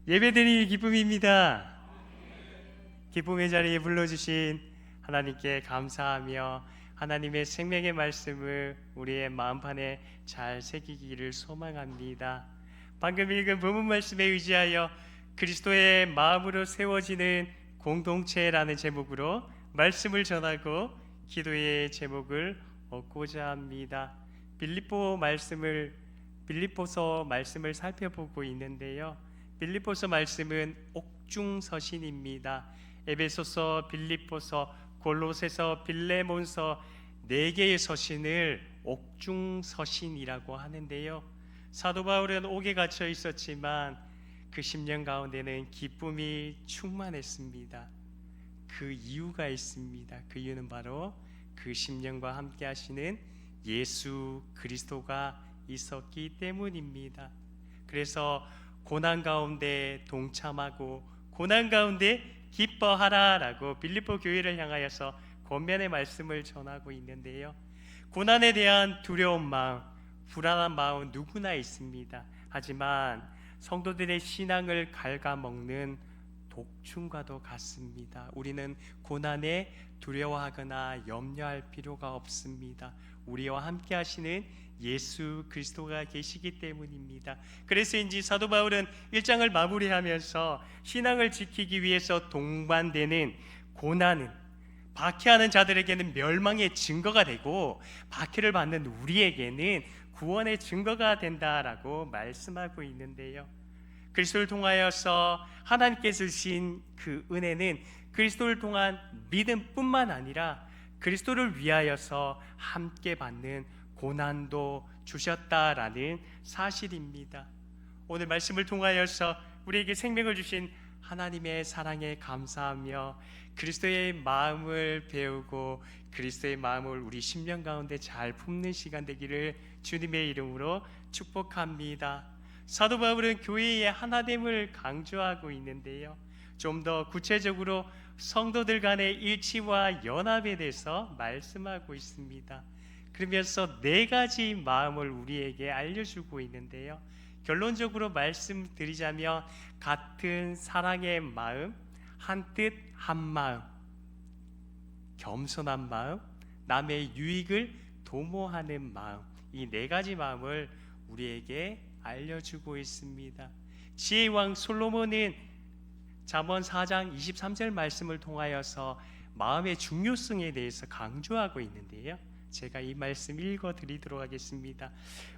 예배드리는 기쁨입니다. 기쁨의 자리에 불러주신 하나님께 감사하며 하나님의 생명의 말씀을 우리의 마음판에 잘 새기기를 소망합니다. 방금 읽은 본문 말씀에 의지하여 그리스도의 마음으로 세워지는 공동체라는 제목으로 말씀을 전하고 기도의 제목을 얻고자 합니다. 빌립보서 말씀을 살펴보고 있는데요. 빌립보서 말씀은 옥중서신입니다. 에베소서, 빌립보서, 골로새서, 빌레몬서 4개의 서신을 옥중서신이라고 하는데요. 사도 바울은 옥에 갇혀 있었지만 그 10년 가운데는 기쁨이 충만했습니다. 그 이유가 있습니다. 그 이유는 바로 그 10년과 함께 하시는 예수 그리스도가 있었기 때문입니다. 그래서 고난 가운데 동참하고 고난 가운데 기뻐하라라고 빌립보 교회를 향하여서 권면의 말씀을 전하고 있는데요. 고난에 대한 두려운 마음, 불안한 마음 누구나 있습니다. 하지만 성도들의 신앙을 갉아먹는 독충과도 같습니다. 우리는 고난에 두려워하거나 염려할 필요가 없습니다. 우리와 함께 하시는 예수 그리스도가 계시기 때문입니다. 그래서인지 사도 바울은 1장을 마무리하면서 신앙을 지키기 위해서 동반되는 고난은 박해하는 자들에게는 멸망의 증거가 되고 박해를 받는 우리에게는 구원의 증거가 된다라고 말씀하고 있는데요. 그리스도를 통하여서 하나님께서 주신 그 은혜는 그리스도를 통한 믿음뿐만 아니라 그리스도를 위하여서 함께 받는 고난도 주셨다라는 사실입니다. 오늘 말씀을 통하여서 우리에게 생명을 주신 하나님의 사랑에 감사하며 그리스도의 마음을 배우고 그리스도의 마음을 우리 심령 가운데 잘 품는 시간 되기를 주님의 이름으로 축복합니다. 사도 바울은 교회의 하나됨을 강조하고 있는데요. 좀 더 구체적으로 성도들 간의 일치와 연합에 대해서 말씀하고 있습니다. 그러면서 4가지 마음을 우리에게 알려주고 있는데요. 결론적으로 말씀드리자면 같은 사랑의 마음, 한 뜻 한 마음, 겸손한 마음, 남의 유익을 도모하는 마음, 이 4가지 마음을 우리에게 알려주고 있습니다. 지혜의 왕 솔로몬은 잠언 4장 23절 말씀을 통하여서 마음의 중요성에 대해서 강조하고 있는데요. 제가 이 말씀 읽어드리도록 하겠습니다.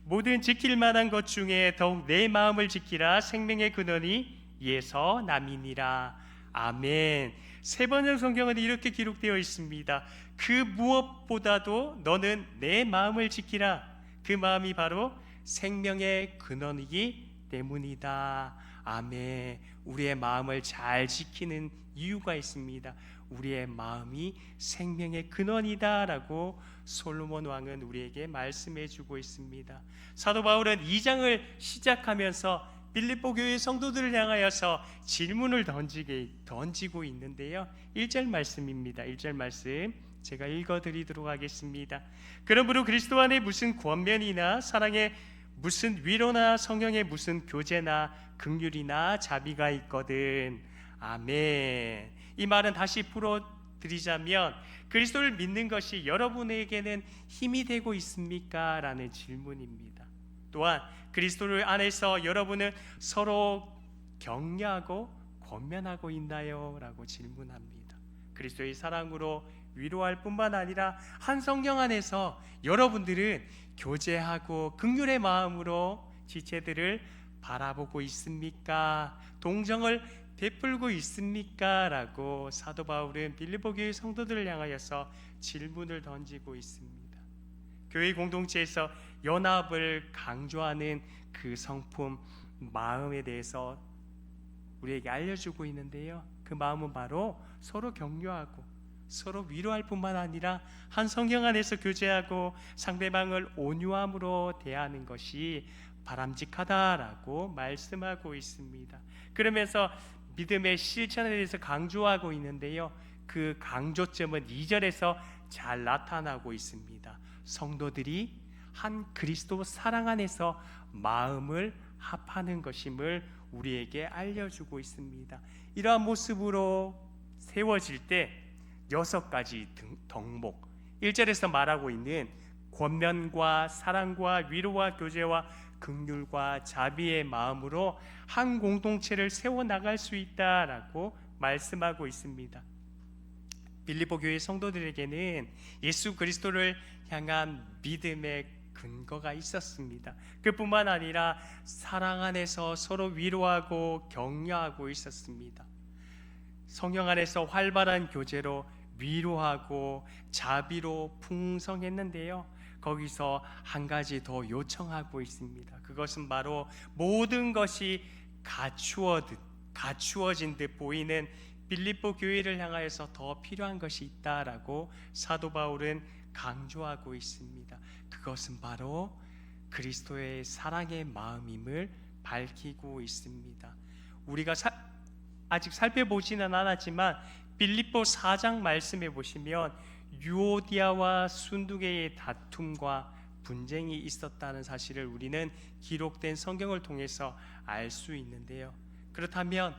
모든 지킬 만한 것 중에 더욱 내 마음을 지키라. 생명의 근원이 이에서 남이니라. 아멘. 세번역 성경은 이렇게 기록되어 있습니다. 그 무엇보다도 너는 내 마음을 지키라. 그 마음이 바로 생명의 근원이기 때문이다. 아멘. 우리의 마음을 잘 지키는 이유가 있습니다. 우리의 마음이 생명의 근원이다라고 솔로몬 왕은 우리에게 말씀해 주고 있습니다. 사도 바울은 2장을 시작하면서 빌립보 교회 성도들을 향하여서 질문을 던지고 있는데요. 1절 말씀입니다. 1절 말씀 제가 읽어드리도록 하겠습니다. 그러므로 그리스도 안에 무슨 권면이나 사랑에 무슨 위로나 성령의 무슨 교제나 긍휼이나 자비가 있거든. 아멘. 이 말은 다시 풀어드리자면 그리스도를 믿는 것이 여러분에게는 힘이 되고 있습니까? 라는 질문입니다. 또한 그리스도를 안에서 여러분은 서로 격려하고 권면하고 있나요? 라고 질문합니다. 그리스도의 사랑으로 위로할 뿐만 아니라 한 성령 안에서 여러분들은 교제하고 긍휼의 마음으로 지체들을 바라보고 있습니까? 동정을 베풀고 있습니까? 라고 사도 바울은 빌립보 교회 성도들을 향하여서 질문을 던지고 있습니다. 교회 공동체에서 연합을 강조하는 그 성품 마음에 대해서 우리에게 알려주고 있는데요. 그 마음은 바로 서로 격려하고 서로 위로할 뿐만 아니라 한 성경 안에서 교제하고 상대방을 온유함으로 대하는 것이 바람직하다라고 말씀하고 있습니다. 그러면서 믿음의 실천에 대해서 강조하고 있는데요. 그 강조점은 2절에서 잘 나타나고 있습니다. 성도들이 한 그리스도 사랑 안에서 마음을 합하는 것임을 우리에게 알려주고 있습니다. 이러한 모습으로 세워질 때 6가지 덕목, 1절에서 말하고 있는 권면과 사랑과 위로와 교제와 긍휼과 자비의 마음으로 한 공동체를 세워나갈 수 있다라고 말씀하고 있습니다. 빌립보 교회 성도들에게는 예수 그리스도를 향한 믿음의 근거가 있었습니다. 그뿐만 아니라 사랑 안에서 서로 위로하고 격려하고 있었습니다. 성령 안에서 활발한 교제로 위로하고 자비로 풍성했는데요, 거기서 한 가지 더 요청하고 있습니다. 그것은 바로 모든 것이 갖추어진 듯 보이는 빌립보 교회를 향하여서 더 필요한 것이 있다라고 사도 바울은 강조하고 있습니다. 그것은 바로 그리스도의 사랑의 마음임을 밝히고 있습니다. 우리가 아직 살펴보지는 않았지만 빌립보 4장 말씀에 보시면 유오디아와 순두개의 다툼과 분쟁이 있었다는 사실을 우리는 기록된 성경을 통해서 알 수 있는데요, 그렇다면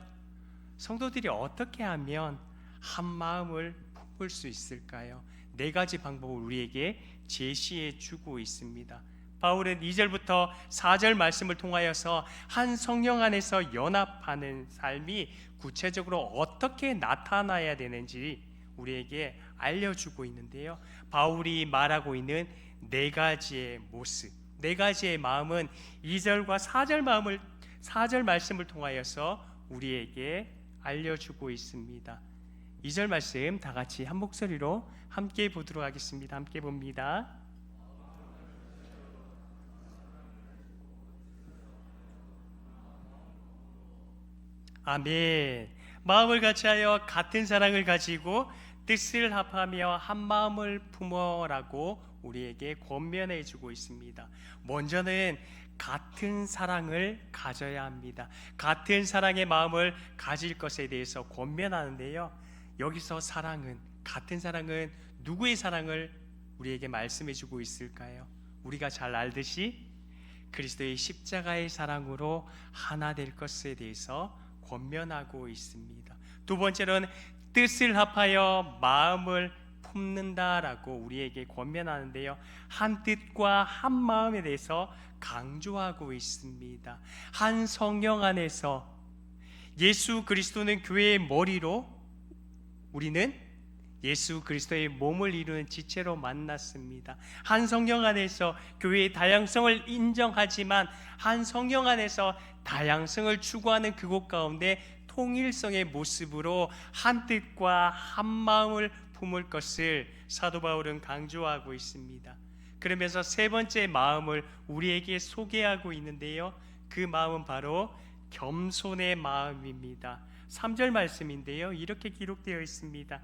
성도들이 어떻게 하면 한 마음을 품을 수 있을까요? 4가지 방법을 우리에게 제시해 주고 있습니다. 바울은 2절부터 4절 말씀을 통하여서 한 성령 안에서 연합하는 삶이 구체적으로 어떻게 나타나야 되는지 우리에게 알려주고 있는데요, 바울이 말하고 있는 4가지의 모습, 4가지의 마음은 2절과 4절 말씀을 통하여서 우리에게 알려주고 있습니다. 2절 말씀 다 같이 한 목소리로 함께 보도록 하겠습니다. 함께 봅니다. 아멘. 마음을 같이하여 같은 사랑을 가지고 뜻을 합하며 한 마음을 품어라고 우리에게 권면해 주고 있습니다. 먼저는 같은 사랑을 가져야 합니다. 같은 사랑의 마음을 가질 것에 대해서 권면하는데요, 여기서 같은 사랑은 누구의 사랑을 우리에게 말씀해 주고 있을까요? 우리가 잘 알듯이 그리스도의 십자가의 사랑으로 하나 될 것에 대해서 권면하고 있습니다. 두 번째로는 뜻을 합하여 마음을 품는다라고 우리에게 권면하는데요, 한 뜻과 한 마음에 대해서 강조하고 있습니다. 한 성령 안에서 예수 그리스도는 교회의 머리로, 우리는 예수 그리스도의 몸을 이루는 지체로 만났습니다. 한 성령 안에서 교회의 다양성을 인정하지만 한 성령 안에서 다양성을 추구하는 그곳 가운데 통일성의 모습으로 한 뜻과 한 마음을 품을 것을 사도 바울은 강조하고 있습니다. 그러면서 3번째 마음을 우리에게 소개하고 있는데요, 그 마음은 바로 겸손의 마음입니다. 3절 말씀인데요, 이렇게 기록되어 있습니다.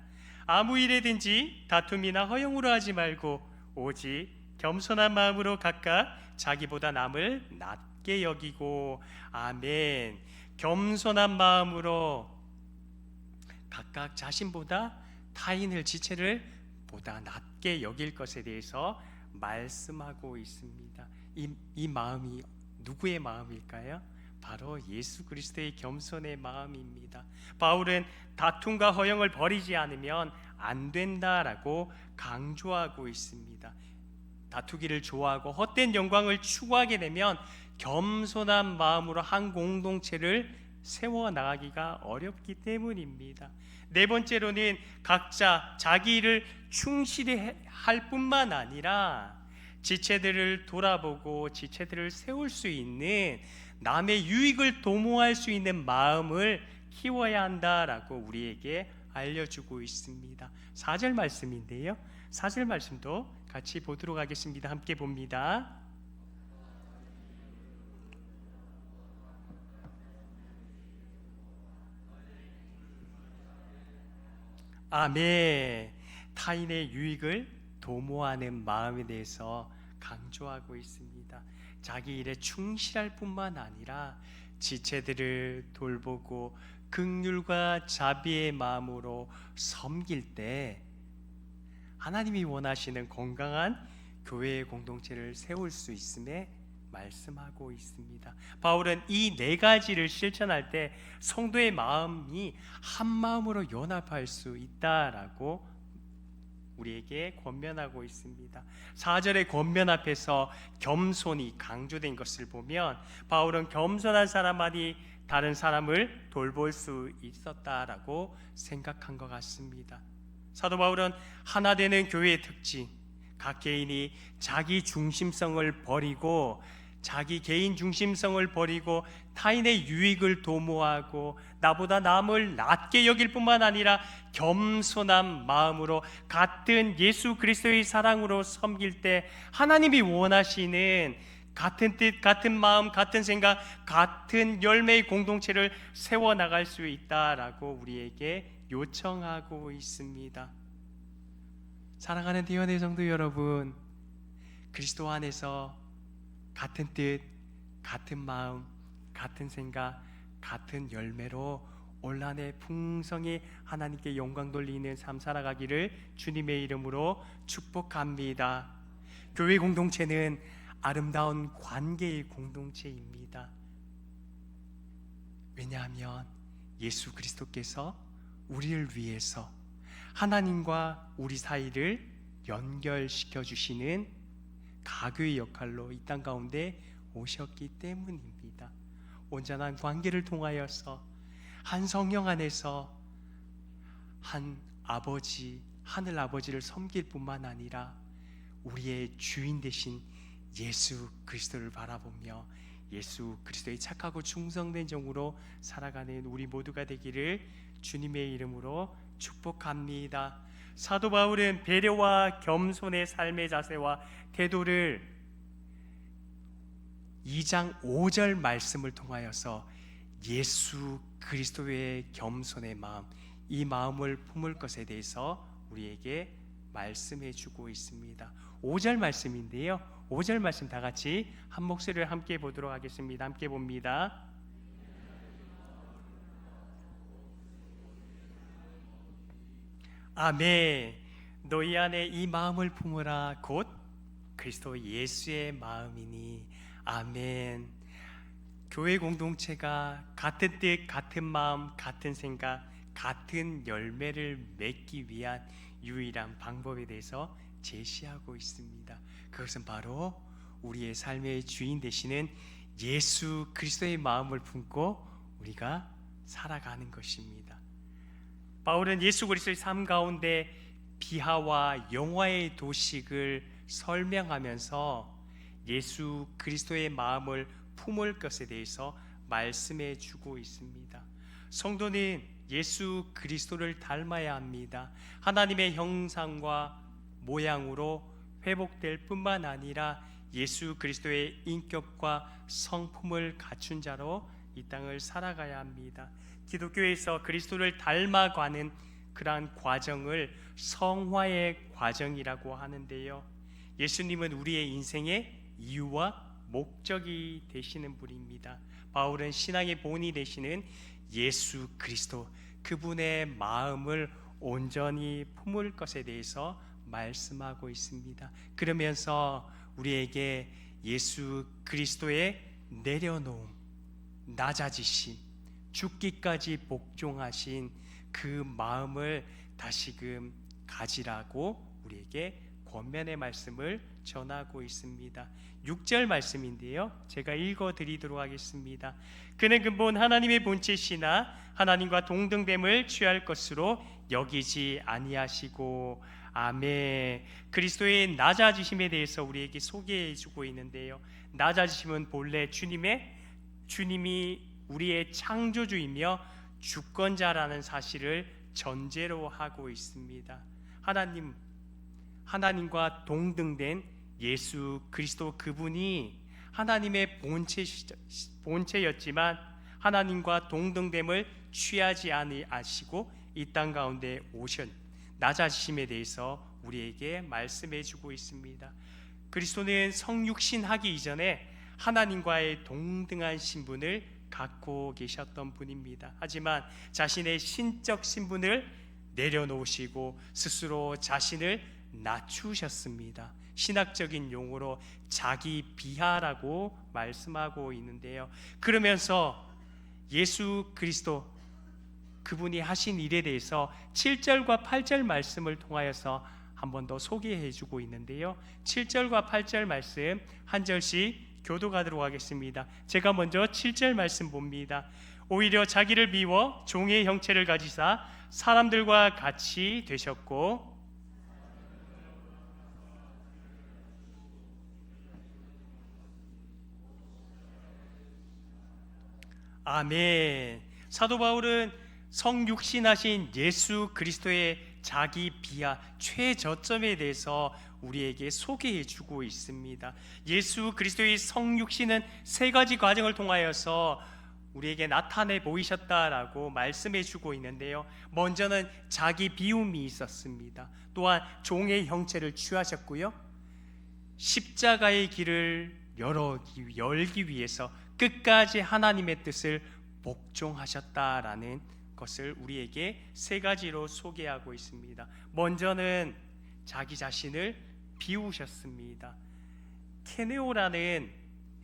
아무 일에든지 다툼이나 허용으로 하지 말고 오직 겸손한 마음으로 각각 자기보다 남을 낮게 여기고, 아멘. 겸손한 마음으로 각각 자신보다 타인을, 지체를 보다 낮게 여길 것에 대해서 말씀하고 있습니다. 이 마음이 누구의 마음일까요? 바로 예수 그리스도의 겸손의 마음입니다. 바울은 다툼과 허영을 버리지 않으면 안 된다라고 강조하고 있습니다. 다투기를 좋아하고 헛된 영광을 추구하게 되면 겸손한 마음으로 한 공동체를 세워나가기가 어렵기 때문입니다. 4번째로는 각자 자기 일을 충실히 할 뿐만 아니라 지체들을 돌아보고 지체들을 세울 수 있는, 남의 유익을 도모할 수 있는 마음을 키워야 한다라고 우리에게 알려주고 있습니다. 4절 말씀인데요, 4절 말씀도 같이 보도록 하겠습니다. 함께 봅니다. 아멘. 타인의 유익을 도모하는 마음에 대해서 강조하고 있습니다. 자기 일에 충실할 뿐만 아니라 지체들을 돌보고 긍휼과 자비의 마음으로 섬길 때 하나님이 원하시는 건강한 교회의 공동체를 세울 수 있음에 말씀하고 있습니다. 바울은 이 네 가지를 실천할 때 성도의 마음이 한 마음으로 연합할 수 있다라고 우리에게 권면하고 있습니다. 4절의 권면 앞에서 겸손이 강조된 것을 보면 바울은 겸손한 사람만이 다른 사람을 돌볼 수 있었다라고 생각한 것 같습니다. 사도 바울은 하나 되는 교회의 특징, 각 개인이 자기 중심성을 버리고 자기 개인 중심성을 버리고 타인의 유익을 도모하고 나보다 남을 낮게 여길 뿐만 아니라 겸손한 마음으로 같은 예수 그리스도의 사랑으로 섬길 때 하나님이 원하시는 같은 뜻, 같은 마음, 같은 생각, 같은 열매의 공동체를 세워나갈 수 있다라고 우리에게 요청하고 있습니다. 사랑하는 디오네 성도 여러분, 그리스도 안에서 같은 뜻, 같은 마음, 같은 생각, 같은 열매로 올 한 해 풍성히 하나님께 영광 돌리는 삶 살아가기를 주님의 이름으로 축복합니다. 교회 공동체는 아름다운 관계의 공동체입니다. 왜냐하면 예수 그리스도께서 우리를 위해서 하나님과 우리 사이를 연결시켜 주시는 가교의 역할로 이 땅 가운데 오셨기 때문입니다. 온전한 관계를 통하여서 한 성령 안에서 한 아버지, 하늘 아버지를 섬길 뿐만 아니라 우리의 주인 되신 예수 그리스도를 바라보며 예수 그리스도의 착하고 충성된 종으로 살아가는 우리 모두가 되기를 주님의 이름으로 축복합니다. 사도 바울은 배려와 겸손의 삶의 자세와 태도를 2장 5절 말씀을 통하여서 예수 그리스도의 겸손의 마음, 이 마음을 품을 것에 대해서 우리에게 말씀해 주고 있습니다. 5절 말씀인데요, 5절 말씀 다 같이 한 목소리를 함께 보도록 하겠습니다. 함께 봅니다. 아멘. 너희 안에 이 마음을 품으라 곧 그리스도 예수의 마음이니. 아멘. 교회 공동체가 같은 뜻, 같은 마음, 같은 생각, 같은 열매를 맺기 위한 유일한 방법에 대해서 제시하고 있습니다. 그것은 바로 우리의 삶의 주인 되시는 예수 그리스도의 마음을 품고 우리가 살아가는 것입니다. 바울은 예수 그리스도의 삶 가운데 비하와 영화의 도식을 설명하면서 예수 그리스도의 마음을 품을 것에 대해서 말씀해 주고 있습니다. 성도는 예수 그리스도를 닮아야 합니다. 하나님의 형상과 모양으로 회복될 뿐만 아니라 예수 그리스도의 인격과 성품을 갖춘 자로 이 땅을 살아가야 합니다. 기독교에서 그리스도를 닮아가는 그러한 과정을 성화의 과정이라고 하는데요, 예수님은 우리의 인생의 이유와 목적이 되시는 분입니다. 바울은 신앙의 본이 되시는 예수 그리스도, 그분의 마음을 온전히 품을 것에 대해서 말씀하고 있습니다. 그러면서 우리에게 예수 그리스도의 내려놓음, 낮아지심, 죽기까지 복종하신 그 마음을 다시금 가지라고 우리에게 권면의 말씀을 전하고 있습니다. 6절 말씀인데요, 제가 읽어드리도록 하겠습니다. 그는 근본 하나님의 본체시나 하나님과 동등됨을 취할 것으로 여기지 아니하시고. 아멘. 그리스도의 낮아지심에 대해서 우리에게 소개해 주고 있는데요, 낮아지심은 본래 주님이 우리의 창조주이며 주권자라는 사실을 전제로 하고 있습니다. 하나님과 동등된 예수 그리스도, 그분이 하나님의 본체였지만 하나님과 동등됨을 취하지 아니하시고 이 땅 가운데 오신 낮아지심에 대해서 우리에게 말씀해 주고 있습니다. 그리스도는 성육신하기 이전에 하나님과의 동등한 신분을 갖고 계셨던 분입니다. 하지만 자신의 신적 신분을 내려놓으시고 스스로 자신을 낮추셨습니다. 신학적인 용어로 자기 비하라고 말씀하고 있는데요. 그러면서 예수 그리스도 그분이 하신 일에 대해서 7절과 8절 말씀을 통하여서 한 번 더 소개해 주고 있는데요. 7절과 8절 말씀 한 절씩 교독하도록 하겠습니다. 제가 먼저 7절 말씀 봅니다. 오히려 자기를 비워 종의 형체를 가지사 사람들과 같이 되셨고 아멘. 사도 바울은 성육신하신 예수 그리스도의 자기 비하 최저점에 대해서 우리에게 소개해 주고 있습니다. 예수 그리스도의 성육신은 세 가지 과정을 통하여서 우리에게 나타내 보이셨다라고 말씀해 주고 있는데요. 먼저는 자기 비움이 있었습니다. 또한 종의 형체를 취하셨고요. 십자가의 길을 열기 위해서 끝까지 하나님의 뜻을 복종하셨다라는 것을 우리에게 세 가지로 소개하고 있습니다. 먼저는 자기 자신을 비우셨습니다. 케네오라는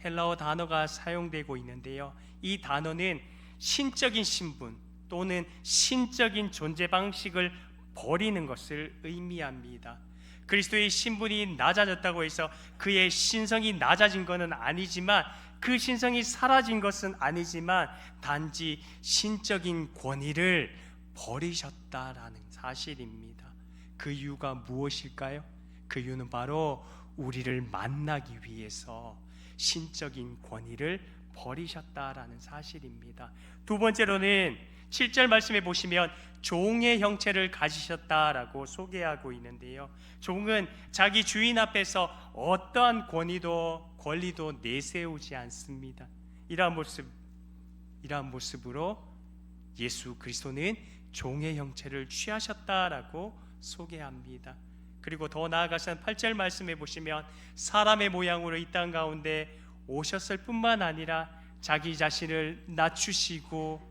헬라어 단어가 사용되고 있는데요. 이 단어는 신적인 신분 또는 신적인 존재 방식을 버리는 것을 의미합니다. 그리스도의 신분이 낮아졌다고 해서 그의 신성이 낮아진 것은 아니지만, 그 신성이 사라진 것은 아니지만 단지 신적인 권위를 버리셨다라는 사실입니다. 그 이유가 무엇일까요? 그 이유는 바로 우리를 만나기 위해서 신적인 권위를 버리셨다라는 사실입니다. 두 번째로는 7절 말씀에 보시면 종의 형체를 가지셨다라고 소개하고 있는데요. 종은 자기 주인 앞에서 어떠한 권리도 내세우지 않습니다. 이러한 모습으로 예수 그리스도는 종의 형체를 취하셨다라고 소개합니다. 그리고 더 나아가서 8절 말씀에 보시면 사람의 모양으로 이 땅 가운데 오셨을 뿐만 아니라 자기 자신을 낮추시고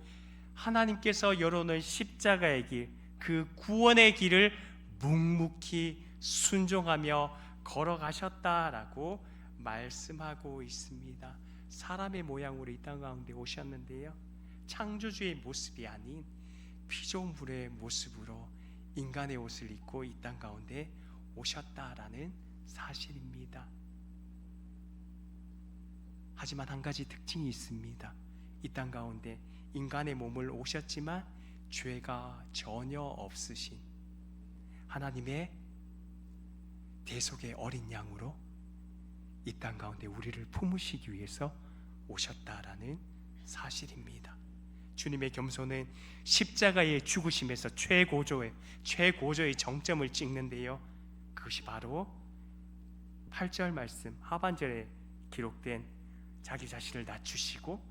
하나님께서 열어놓은 십자가의 길, 그 구원의 길을 묵묵히 순종하며 걸어가셨다라고 말씀하고 있습니다. 사람의 모양으로 이 땅 가운데 오셨는데요, 창조주의 모습이 아닌 피조물의 모습으로 인간의 옷을 입고 이 땅 가운데 오셨다라는 사실입니다. 하지만 한 가지 특징이 있습니다. 이 땅 가운데 인간의 몸을 오셨지만 죄가 전혀 없으신 하나님의 대속의 어린 양으로 이 땅 가운데 우리를 품으시기 위해서 오셨다라는 사실입니다. 주님의 겸손은 십자가의 죽으심에서 최고조의 정점을 찍는데요, 그것이 바로 8절 말씀 하반절에 기록된 자기 자신을 낮추시고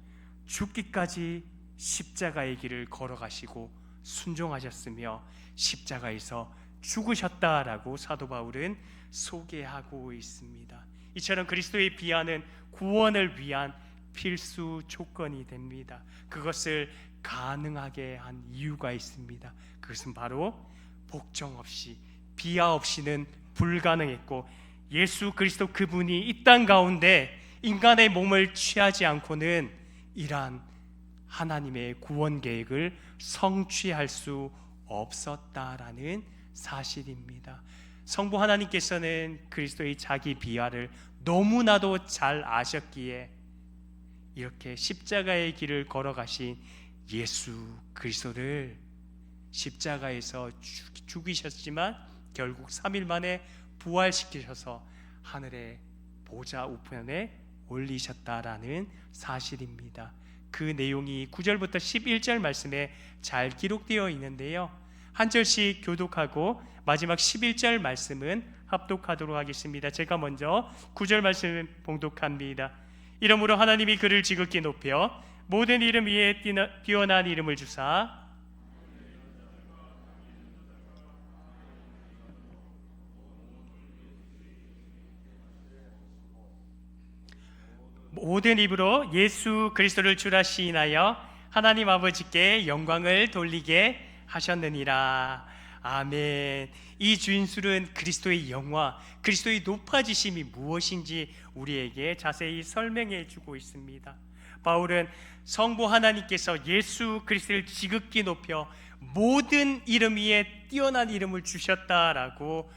죽기까지 십자가의 길을 걸어가시고 순종하셨으며 십자가에서 죽으셨다라고 사도 바울은 소개하고 있습니다. 이처럼 그리스도의 비하는 구원을 위한 필수 조건이 됩니다. 그것을 가능하게 한 이유가 있습니다. 그것은 바로 복종 없이, 비하 없이는 불가능했고, 예수 그리스도 그분이 이 땅 가운데 인간의 몸을 취하지 않고는 이러한 하나님의 구원 계획을 성취할 수 없었다라는 사실입니다. 성부 하나님께서는 그리스도의 자기 비하를 너무나도 잘 아셨기에 이렇게 십자가의 길을 걸어가신 예수 그리스도를 십자가에서 죽이셨지만 결국 3일 만에 부활시키셔서 하늘의 보좌 우편에 올리셨다라는 사실입니다. 그 내용이 9절부터 11절 말씀에 잘 기록되어 있는데요, 한 절씩 교독하고 마지막 11절 말씀은 합독하도록 하겠습니다. 제가 먼저 9절 말씀 봉독합니다. 이러므로 하나님이 그를 지극히 높여 모든 이름 위에 뛰어난 이름을 주사 모든 입으로 예수 그리스도를 주라 시인하여 하나님 아버지께 영광을 돌리게 하셨느니라. 아멘. 이 주인술은 그리스도의 영화, 그리스도의 높아지심이 무엇인지 우리에게 자세히 설명해 주고 있습니다. 바울은 성부 하나님께서 예수 그리스도를 지극히 높여 모든 이름 위에 뛰어난 이름을 주셨다라고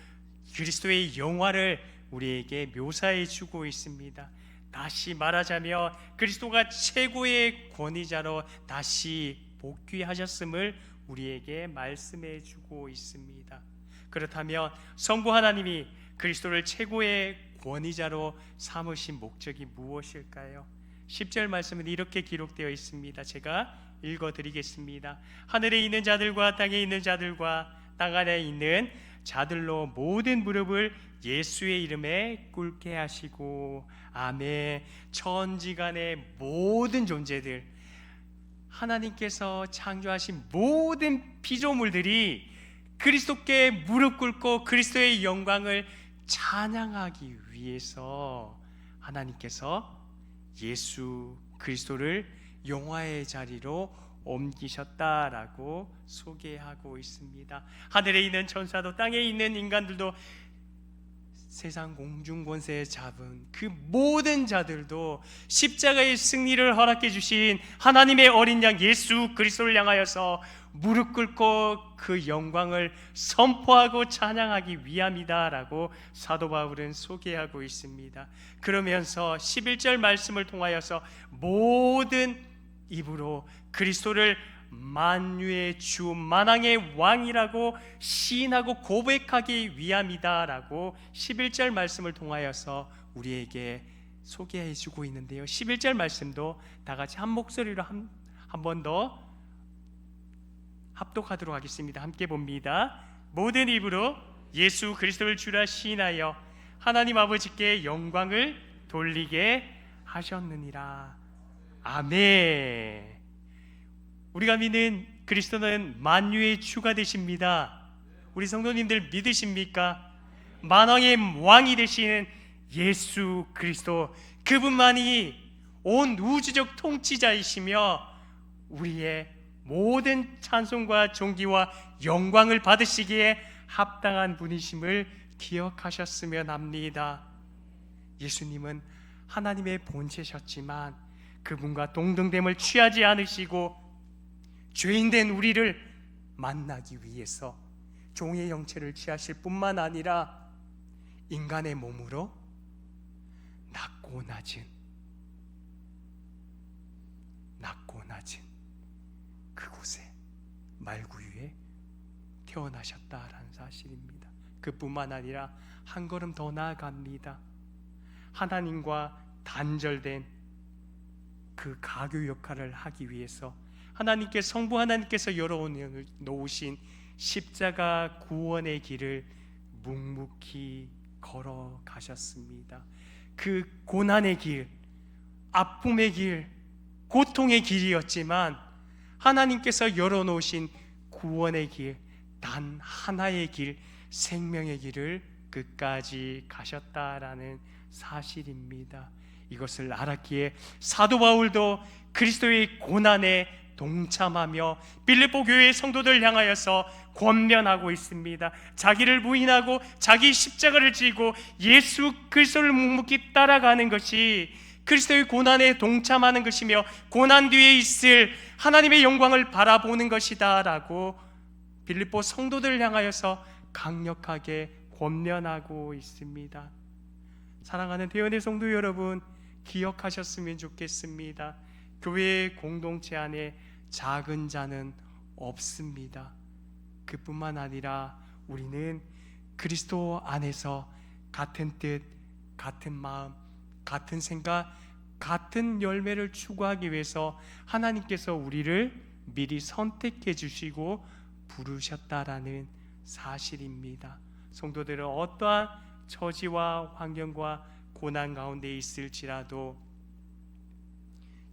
그리스도의 영화를 우리에게 묘사해 주고 있습니다. 다시 말하자면 그리스도가 최고의 권위자로 다시 복귀하셨음을 우리에게 말씀해 주고 있습니다. 그렇다면 성부 하나님이 그리스도를 최고의 권위자로 삼으신 목적이 무엇일까요? 10절 말씀은 이렇게 기록되어 있습니다. 제가 읽어드리겠습니다. 하늘에 있는 자들과 땅에 있는 자들과 땅 안에 있는 자들로 모든 무릎을 예수의 이름에 꿇게 하시고 아멘. 천지간의 모든 존재들, 하나님께서 창조하신 모든 피조물들이 그리스도께 무릎 꿇고 그리스도의 영광을 찬양하기 위해서 하나님께서 예수 그리스도를 영화의 자리로 옮기셨다라고 소개하고 있습니다. 하늘에 있는 천사도 땅에 있는 인간들도 세상 공중 권세에 잡은 그 모든 자들도 십자가의 승리를 허락해 주신 하나님의 어린 양 예수 그리스도를 향하여서 무릎 꿇고 그 영광을 선포하고 찬양하기 위함이다라고 사도 바울은 소개하고 있습니다. 그러면서 11절 말씀을 통하여서 모든 입으로 그리스도를 만유의 주 만왕의 왕이라고 시인하고 고백하기 위함이다라고 11절 말씀을 통하여서 우리에게 소개해 주고 있는데요. 11절 말씀도 다 같이 한 목소리로 한 번 더 합독하도록 하겠습니다. 함께 봅니다. 모든 입으로 예수 그리스도를 주라 시인하여 하나님 아버지께 영광을 돌리게 하셨느니라. 아멘. 우리가 믿는 그리스도는 만유의 주가 되십니다. 우리 성도님들 믿으십니까? 만왕의 왕이 되시는 예수 그리스도, 그분만이 온 우주적 통치자이시며 우리의 모든 찬송과 존귀와 영광을 받으시기에 합당한 분이심을 기억하셨으면 합니다. 예수님은 하나님의 본체셨지만 그분과 동등됨을 취하지 않으시고 죄인된 우리를 만나기 위해서 종의 형체를 취하실 뿐만 아니라 인간의 몸으로 낮고 낮은 그곳에 말구유에 태어나셨다라는 사실입니다. 그뿐만 아니라 한 걸음 더 나아갑니다. 하나님과 단절된 그 가교 역할을 하기 위해서 성부 하나님께서 열어놓으신 십자가 구원의 길을 묵묵히 걸어가셨습니다. 그 고난의 길, 아픔의 길, 고통의 길이었지만 하나님께서 열어놓으신 구원의 길, 단 하나의 길, 생명의 길을 끝까지 가셨다라는 사실입니다. 이것을 알았기에 사도 바울도 그리스도의 고난에 동참하며 빌립보 교회의 성도들 향하여서 권면하고 있습니다. 자기를 부인하고 자기 십자가를 지고 예수 그리스도를 묵묵히 따라가는 것이 그리스도의 고난에 동참하는 것이며 고난 뒤에 있을 하나님의 영광을 바라보는 것이다 라고 빌립보 성도들을 향하여서 강력하게 권면하고 있습니다. 사랑하는 대원의 성도 여러분, 기억하셨으면 좋겠습니다. 교회의 공동체 안에 작은 자는 없습니다. 그뿐만 아니라 우리는 그리스도 안에서 같은 뜻, 같은 마음, 같은 생각, 같은 열매를 추구하기 위해서 하나님께서 우리를 미리 선택해 주시고 부르셨다라는 사실입니다. 성도들은 어떠한 처지와 환경과 고난 가운데 있을지라도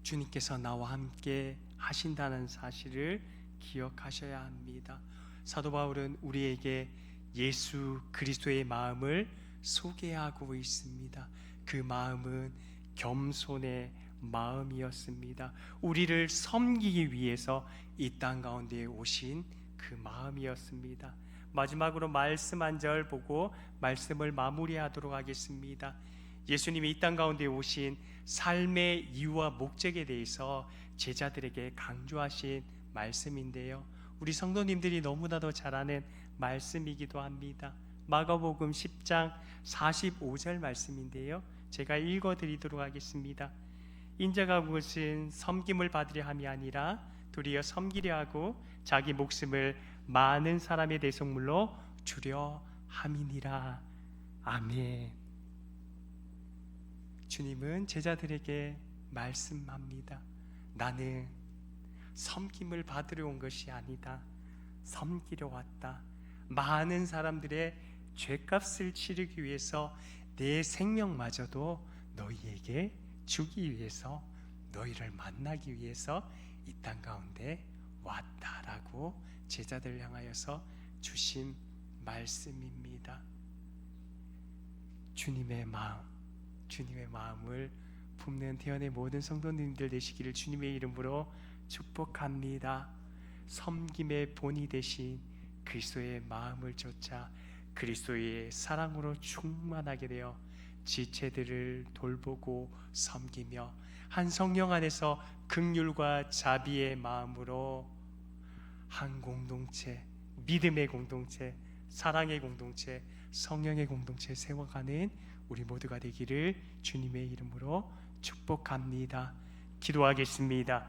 주님께서 나와 함께 하신다는 사실을 기억하셔야 합니다. 사도 바울은 우리에게 예수 그리스도의 마음을 소개하고 있습니다. 그 마음은 겸손의 마음이었습니다. 우리를 섬기기 위해서 이 땅 가운데 오신 그 마음이었습니다. 마지막으로 말씀 한 절 보고 말씀을 마무리하도록 하겠습니다. 예수님이 이 땅 가운데 오신 삶의 이유와 목적에 대해서 제자들에게 강조하신 말씀인데요, 우리 성도님들이 너무나도 잘 아는 말씀이기도 합니다. 마가복음 10장 45절 말씀인데요, 제가 읽어드리도록 하겠습니다. 인자가 무슨 섬김을 받으려 함이 아니라 도리어 섬기려 하고 자기 목숨을 많은 사람의 대속물로 주려 함이니라. 아멘. 주님은 제자들에게 말씀합니다. 나는 섬김을 받으러 온 것이 아니다. 섬기려 왔다. 많은 사람들의 죄값을 치르기 위해서 내 생명마저도 너희에게 주기 위해서, 너희를 만나기 위해서 이 땅 가운데 왔다라고 제자들 향하여서 주신 말씀입니다. 주님의 마음을 품는 태연의 모든 성도님들 되시기를 주님의 이름으로 축복합니다. 섬김의 본이 되신 그리스도의 마음을 쫓아 그리스도의 사랑으로 충만하게 되어 지체들을 돌보고 섬기며 한 성령 안에서 긍휼과 자비의 마음으로 한 공동체, 믿음의 공동체, 사랑의 공동체, 성령의 공동체 세워가는 우리 모두가 되기를 주님의 이름으로 축복합니다. 기도하겠습니다.